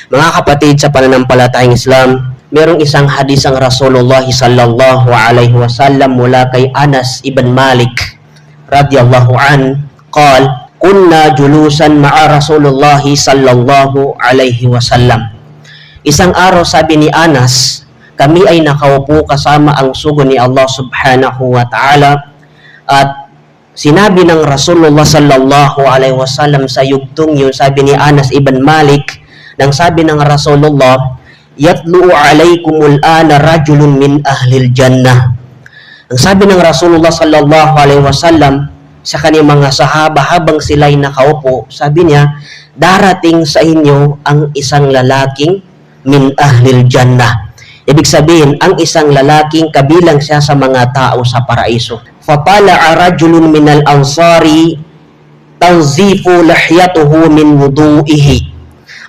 Mga kapatid sa pananampalatayang Islam, merong isang hadis ang Rasulullah sallallahu alaihi wasallam mula kay Anas ibn Malik radhiyallahu an, qala kunna julusan ma'a Rasulullah sallallahu alaihi wasallam. Isang araw, sabi ni Anas, kami ay nakaupo kasama ang sugo ni Allah subhanahu wa ta'ala, at sinabi ng Rasulullah sallallahu alaihi wasallam sa yugtong yun, sabi ni Anas ibn Malik, nang sabi ng Rasulullah, yatlu'u alaykumul ana rajulun min ahlil jannah. Ang sabi ng Rasulullah sallallahu alaihi wasallam sa kanyang mga sahaba habang sila'y nakaupo, sabi niya, darating sa inyo ang isang lalaking min ahlil jannah. Ibig sabihin, ang isang lalaking kabilang siya sa mga tao sa paraiso. Fatala'a rajulun minal ansari tanzifu lahyatuhu min wudu'ihi.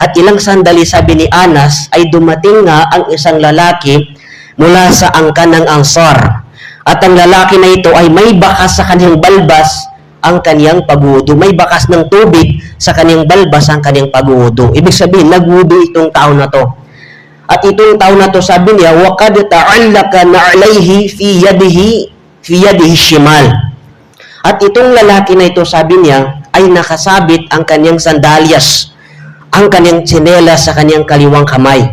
At ilang sandali, sabi ni Anas, ay dumating nga ang isang lalaki mula sa angkan ng Ansar. At ang lalaki na ito ay may bakas sa kanyang balbas ang kanyang pagwudu. May bakas ng tubig sa kanyang balbas ang kanyang pagwudu. Ibig sabihin, nagwudu itong tao na to. At itong tao na to, sabi niya, وَقَدْ تَعَلَّكَ نَعْلَيْهِ فِي يَدِهِ shimal. At itong lalaki na ito, sabi niya, ay nakasabit ang kanyang sandalyas, ang kanyang tsinelas sa kanyang kaliwang kamay.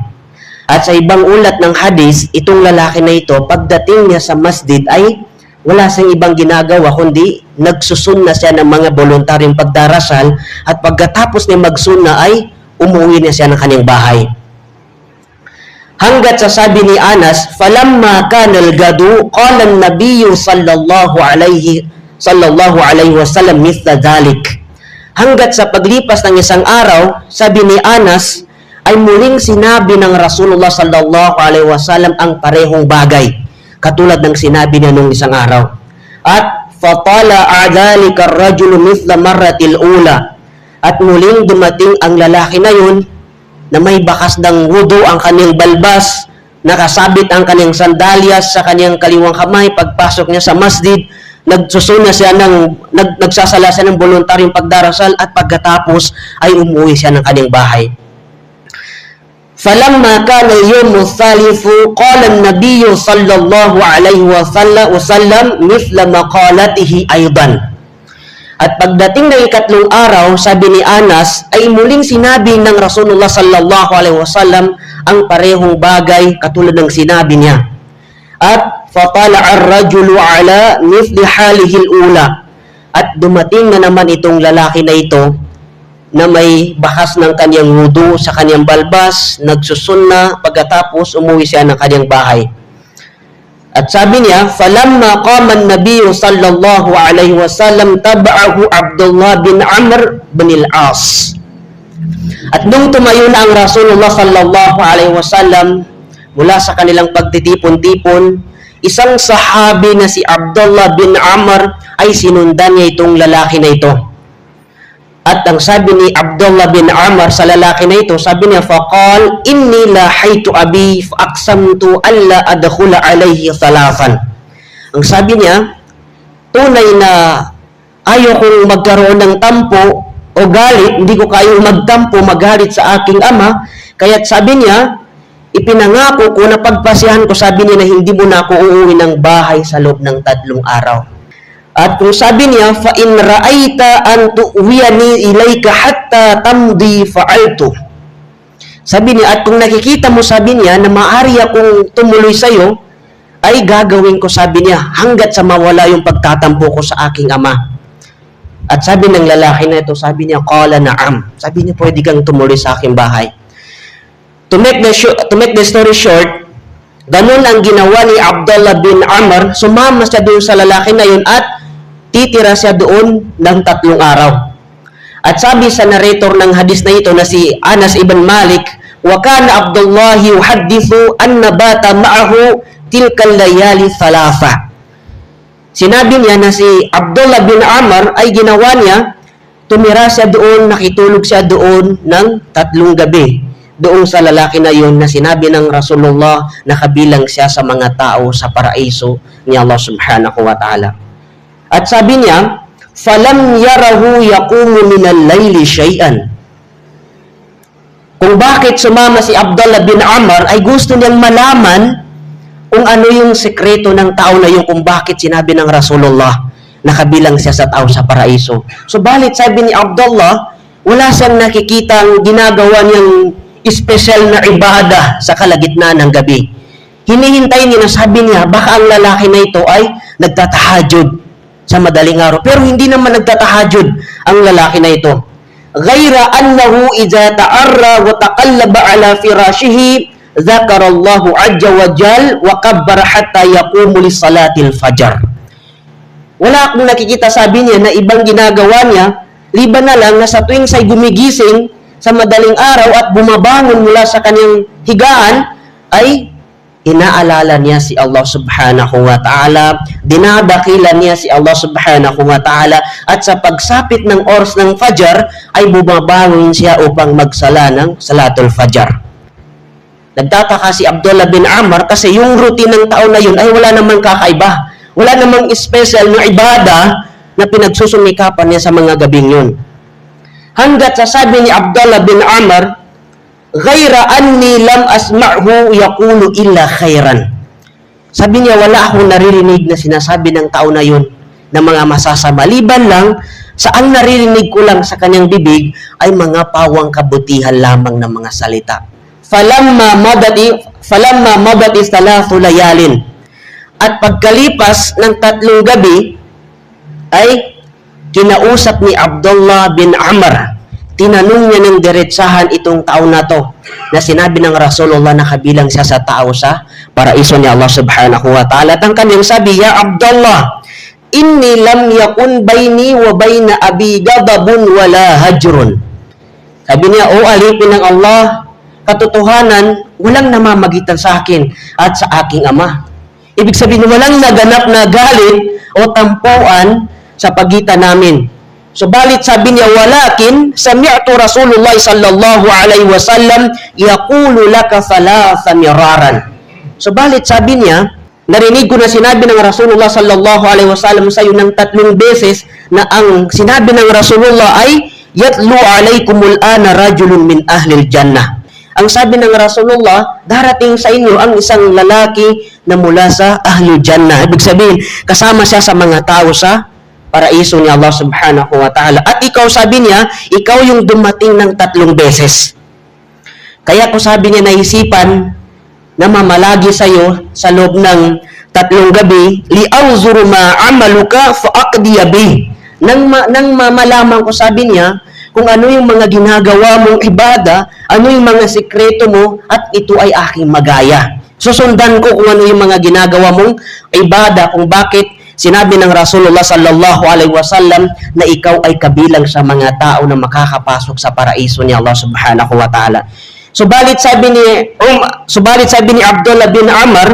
At sa ibang ulat ng hadis, itong lalaki na ito, pagdating niya sa masjid ay wala siyang ibang ginagawa kundi nagsusunna siya ng mga voluntaryong pagdarasal, at pagkatapos niya magsunna ay umuwi na siya ng kanyang bahay. Hanggat sa sabi ni Anas, falamma kana al-gadu qala an-nabiy sallallahu alaihi wasallam mithla dhalik. Hanggat sa paglipas ng isang araw, sabi ni Anas, ay muling sinabi ng Rasulullah sallallahu alaihi wasallam ang parehong bagay, katulad ng sinabi niya nung isang araw. At fatala a'dhalika ar-rajulu mithla marratil ula. At muling dumating ang lalaki na yun na may bakas ng wudu ang kanyang balbas, nakasabit ang kanyang sandalyas sa kanyang kaliwang kamay. Pagpasok niya sa masjid, nagsusuna siya nagsasala siya ng voluntaryong pagdarasal, at pagkatapos ay umuwi siya ng kanyang bahay. Falamma kana al-yawm ath-thalithu qala an-nabiy sallallahu alayhi wa sallam mithla maqalatihi aydan. At pagdating ng ikatlong araw, sabi ni Anas, ay muling sinabi ng Rasulullah sallallahu alaihi wasallam ang parehong bagay katulad ng sinabi niya. At fatala'a ar-rajulu ala mithli halihi al-ula. At dumating na naman itong lalaki na ito na may bakas ng kanyang wudu sa kanyang balbas, nagsusunna, pagkatapos umuwi siya ng kanyang bahay. At sabi niya, falamma qama an-nabiy sallallahu alaihi wasallam taba'ahu Abdullah bin Amr bin al-As. At nung tumayo na ang Rasulullah sallallahu alaihi wasallam mula sa kanilang pagtitipon-tipon, isang sahabi na si Abdullah bin Amr ay sinundan niya itong lalaki na ito. At ang sabi ni Abdullah bin Amr sa lalaki na ito, sabi niya, faqal inni lahaytu abi faqsamtu alla adkhula alayhi thalathan. Ang sabi niya, tunay na ayaw kong magkaroon ng tampo o galit, hindi ko kayang magtampo, magalit sa aking ama, kaya't sabi niya, ipinangako ko na pagpasyahan ko, sabi niya, na hindi mo na ako uuwi ng bahay sa loob ng 3 araw. At kung sabi niya, fa in ra'aita an tu'wiyani ilayka hatta tamdi fa'altu. Sabi niya, at kung nakikita mo, sabi niya, na maaari akong tumuloy sa iyo, ay gagawin ko, sabi niya, hanggat sa mawala yung pagtatampo ko sa aking ama. At sabi ng lalaki na ito, sabi niya, qala na'am. Sabi niya, pwede kang tumuloy sa aking bahay. To make the story short, ganun ang ginawa ni Abdullah bin Amr. Sumama siya doon sa lalaki na yun at titira siya doon ng 3 araw. At sabi sa narrator ng hadis na ito na si Anas ibn Malik, wa kana Abdullah yuhaddithu anna bata ma'ahu tilka al-layali thalatha. Sinabi niya na si Abdullah bin Amr ay ginawa niya, tumira siya doon, nakitulog siya doon ng 3 gabi. Doon sa lalaki na yun na sinabi ng Rasulullah na kabilang siya sa mga tao sa paraiso ni Allah subhanahu wa ta'ala. At sabi niya, falam yarahu yaqumu minal layli shay'an. kung bakit sumama si Abdullah bin Amr ay gusto niyang malaman kung ano yung sekreto ng tao na yung kung bakit sinabi ng Rasulullah na kabilang siya sa tao sa paraiso. Subalit sabi ni Abdullah, wala siyang nakikitang ginagawa niyang espesyal na ibada sa kalagitnaan ng gabi. Hinihintay niya na sabi niya, baka ang lalaki na ito ay nagtatahajud sa madaling araw. Pero hindi naman nagtatahajud ang lalaki na ito. Ghaira annahu idza ta'arra wa taqallaba ala firashihi dzakara Allahu azza wa jal wa kabbara hatta yaqumu li salatil fajr. Wala akong nakikita, sabi niya, na ibang ginagawa niya liban na lang na sa tuwing siya'y gumigising sa madaling araw at bumabangon mula sa kanyang higaan ay inaalala niya si Allah subhanahu wa ta'ala, dinadakilan niya si Allah subhanahu wa ta'ala, at sa pagsapit ng oras ng Fajr ay bumabangon siya upang magsala ng Salatul Fajr. Nagtataka si Abdullah bin Amr kasi yung routine ng tao na yun ay wala namang kakaiba. Wala namang special na ibada na pinagsusumikapan niya sa mga gabing yun. Hanggat sasabi ni Abdullah bin Amr, ghaira anni lam asma'hu yaqulu illa khairan. Sabi niya, wala akong naririnig na sinasabi ng tao na yun na mga masasama. Liban lang, sa ang naririnig ko lang sa kanyang bibig ay mga pawang kabutihan lamang ng mga salita. Falamma madati thalathu layalin. At pagkalipas ng 3 gabi, ay kinausap ni Abdullah bin Amr. Tinanong niya ng diretsahan itong tao na to na sinabi ng Rasulullah na kabilang siya sa tao sa paraiso ni Allah subhanahu wa ta'ala. At ang kanyang sabi, ya Abdullah, inni lam yakun bayni wa bayna abi gadabun wala hajrun. Sabi niya, o alipin ng Allah, katotohanan, walang namamagitan sa akin at sa aking ama. Ibig sabihin, walang naganap na galit o tampuan sa pagitan namin. Subalit sabi niya, walakin sami'tu Rasulullah sallallahu alaihi wasallam yaqulu laka thalatha miraran. Subalit sabi niya, narinig ko na sinabi ng Rasulullah sallallahu alaihi wasallam sa iyo ng 3 beses na ang sinabi ng Rasulullah ay yatlu alaikumul ana rajulun min ahlil jannah. Ang sabi ng Rasulullah, darating sa inyo ang isang lalaki na mula sa ahlul jannah. Ibig sabihin, kasama siya sa mga tao sa paraiso ni Allah subhanahu wa ta'ala. At ikaw, sabi niya, ikaw yung dumating ng 3 beses. Kaya ko sabi niya, naisipan na mamalagi sa iyo sa loob ng 3 gabi, li'awzuru ma'amaluka fa'aqdiya bih. Nang mamalaman ko, sabi niya, kung ano yung mga ginagawa mong ibada, ano yung mga sikreto mo, at ito ay aking magaya. Susundan ko kung ano yung mga ginagawa mong ibada, kung bakit sinabi ng Rasulullah sallallahu alaihi wasallam na ikaw ay kabilang sa mga tao na makakapasok sa paraiso ni Allah subhanahu wa ta'ala. Subalit sabi ni Abdullah bin Amr,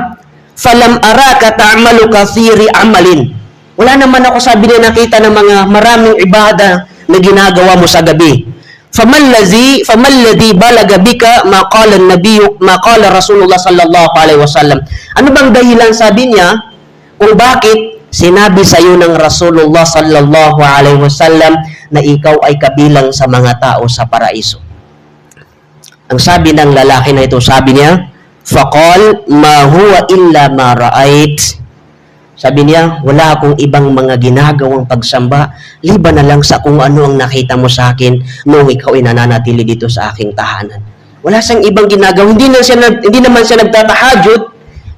falam araka ta'malu kathiri amalin. Wala naman ako, sabi niya, nakita ng mga maraming ibada na ginagawa mo sa gabi. Famalladhi balaga bika ma qala an-nabiy ma qala Rasulullah sallallahu alaihi wasallam. Ano bang dahilan, sabi niya, kung bakit sinabi sa iyo ng Rasulullah sallallahu alaihi wasallam na ikaw ay kabilang sa mga tao sa paraiso? Ang sabi ng lalaki na ito, sabi niya, faqal ma huwa illa ma ra'ait. Sabi niya, wala akong ibang mga ginagawang pagsamba liban na lang sa kung ano ang nakita mo sa akin noong ikaw ay nananatili dito sa aking tahanan. Wala siyang ibang ginagawa. Hindi naman siya nagtatahajud.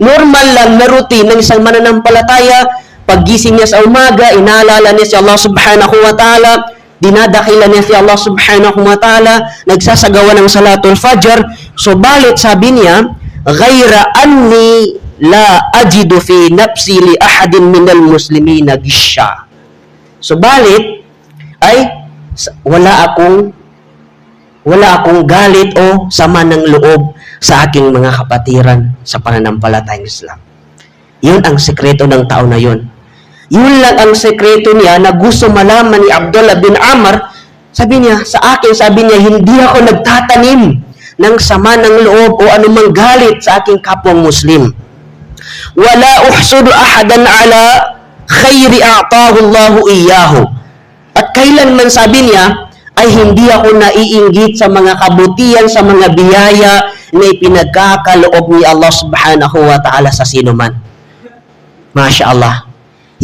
Normal lang na routine ng isang mananampalataya. Paggising niya sa umaga, inaalala niya si Allah subhanahu wa ta'ala, dinadakilan niya si Allah subhanahu wa ta'ala, nagsasagawa ng Salatul Fajr. Subalit sabi niya, ghaira anni la ajidu fi nafsi li ahadin minal muslimina gisha. Subalit ay wala akong galit o sama ng loob sa aking mga kapatiran sa pananampalatayang Islam. Yun ang sekreto ng tao na yun. Yun lang ang sekreto niya na gusto malaman ni Abdullah bin Amr. Sabi niya, sa akin, sabi niya, hindi ako nagtatanim ng sama ng loob o anumang galit sa aking kapwang Muslim. Wala uhsudu ahadan ala khayri a'tahu Allahu iyyahu. At kailanman, sabi niya, ay hindi ako naiinggit sa mga kabutihan, sa mga biyaya na ipinagkakaloob ni Allah subhanahu wa ta'ala sa sino man. Masya Allah.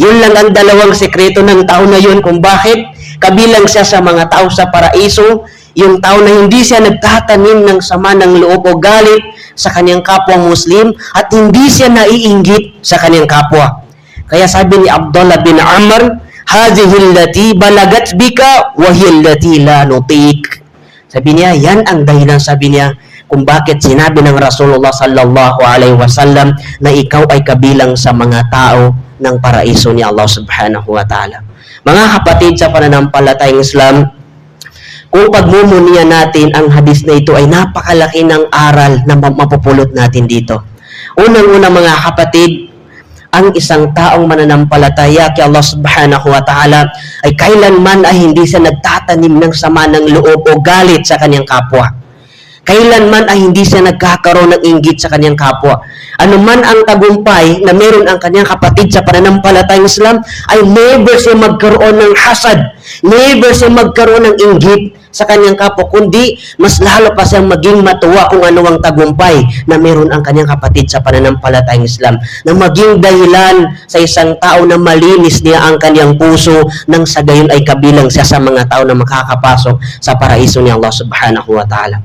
Yun lang ang dalawang sekreto ng tao na yun kung bakit kabilang siya sa mga tao sa paraiso, yung tao na hindi siya nagtatanim ng sama ng loob o galit sa kanyang kapwa Muslim at hindi siya naiinggit sa kanyang kapwa. Kaya sabi ni Abdullah bin Amr, "Hadhihi allati balagat bika wa hiya allati la nutik." Sabi niya, yan ang dahilan, sabi niya, kung bakit sinabi ng Rasulullah sallallahu alaihi wasallam na ikaw ay kabilang sa mga tao ng paraiso ni Allah subhanahu wa ta'ala. Mga kapatid sa pananampalatayang Islam, kung pagmumunian natin ang hadis na ito ay napakalaki ng aral na mapupulot natin dito. Unang-una mga kapatid, ang isang taong mananampalataya kay Allah subhanahu wa ta'ala ay kailanman ay hindi siya nagtatanim ng sama ng loob o galit sa kanyang kapwa. Kailanman ay hindi siya nagkakaroon ng inggit sa kanyang kapwa. Ano man ang tagumpay na meron ang kanyang kapatid sa pananampalatayang Islam, ay never siya magkaroon ng hasad, never siya magkaroon ng inggit sa kanyang kapwa, kundi mas lalo pa siyang maging matuwa kung ano ang tagumpay na meron ang kanyang kapatid sa pananampalatayang Islam, na maging dahilan sa isang tao na malinis niya ang kanyang puso nang sa gayon ay kabilang siya sa mga tao na makakapasok sa paraiso ni Allah subhanahu wa ta'ala.